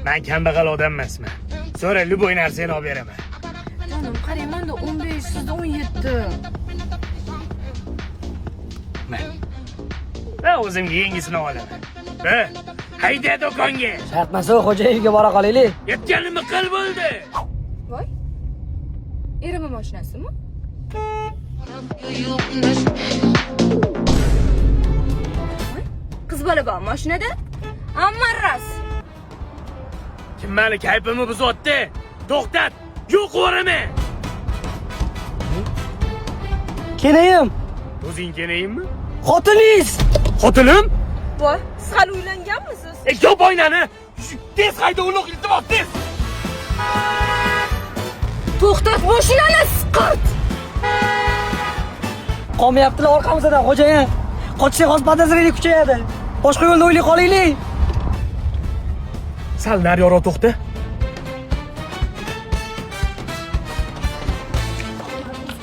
Men kambag'al odam emasman. So'ra, luboy narsani olib beraman. Jonim, qarang, menda 15, sizda 17. Men o'zimga yangisini olaman. Hayda do'konga. Shartmasa xo'jayinga bora qolaylik. Yetganimni qil bo'ldi. Voy. Erimning mashinasimi? Qiz bola bor mashinada. Hamma ras. Kim meni kayfimni buzotdi? To'xtat. Yo'q o'raman. Kelayim. O'zing kelayinmi? Xotiningiz. Xotinim? Voy, siz hali uylanganmisiz? Yop oynani. Tez hayda uloq iltimos tez. To'xtat mashinani, siqit. Qolmayaptilar orqamizdan xo'jayin. Qochsak hozir podozreniya kuchayadi. Boshqa yo'lni o'ylay qolaylik. Sal nariroq to'xta.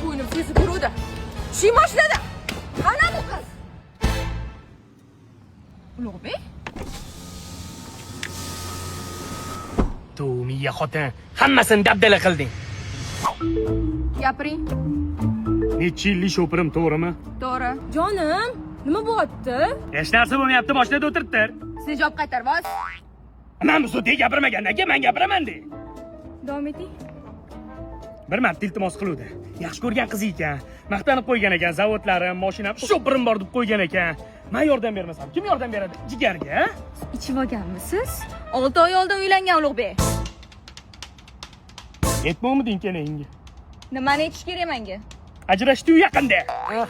Qo'ynim sezib yuruvdi. Shu mashinada. Qana bu qiz? Ulug'bek? To'miya xotin, hammasini dabdala qilding. Gapiring. Necha yillik sho'pirim, to'g'rimi? To'g'ri. Jonim, nima bo'lyapti? Hech narsa bo'lmayapti, mashinada o'tiribdir. Siz javob qaytarvos. Men bu sudga gapirmagandan keyin men gapiraman de. Davom eting. Bir marta iltimos qiluvdi. Yaxshi ko'rgan qiz ekan. Maqtanib qo'ygan ekan, zavodlarim, mashinam, sho'pirim bor deb qo'ygan ekan. Men yordam bermasam, kim yordam beradi? Jigarga, a? Ichib olganmisiz? 6 oy oldin uylangan Ulug'bek. Yetmovmiding kenayinga? Nimani aytish kerak menga? Ajrashdi-yu yaqinda.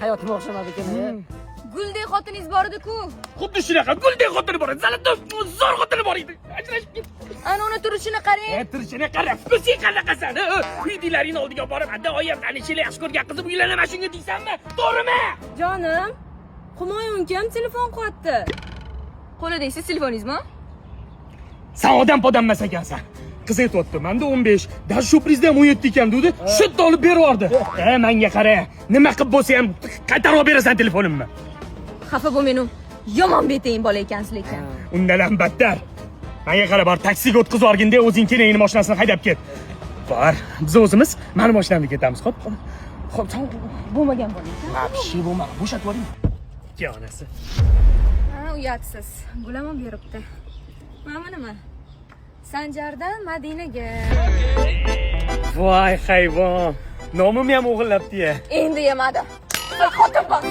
Hayotim o'xshamadi ekan. Guldek xotiningiz bor edi-ku. Xuddi shunaqa guldek xotini bor edi. Zalatda zo'r xotini bor edi. Ajrashib ketdi. Ana uni turishini qarang. Turishini qarab, ko'zing qanaqasan? Uydilaring oldiga borib, oyim tanishini yaxshi ko'rgan qizim uylanaman shunga deysanmi? To'g'rimi? Jonim, Humoyun kim telefon qilyapti? Qo'lida siz telefoningizmi? Sen odam emas ekansan. Qiz aytibdi, menda 15, даже shu prizda ham 17 ekan dedi. Shit olib beryordi. Menga qara, nima qilib bo'lsa ham qaytarib berasan telefonimni. Xafa bo'lmang, yomon betayin bola ekansiz lekin. Undan ham battar. Menga qara, bor taksiga o'tkazib yuborganda o'zing kenayning mashinasini haydab ket. Bor, biz o'zimiz meni mashinamga ketamiz, xo'p? Xo'p, sen Bo'lmagan bo'ling. Mapshi bo'lma, bo'shatib yuboring. Jonasi. Ha, uyatsiz. Gulamam beribdi. Mana nima? Sanjardan Madinaga. Voy hayvon. Nomim ham o'g'irlabdi-ya. Endi yemadi. Xotin bor.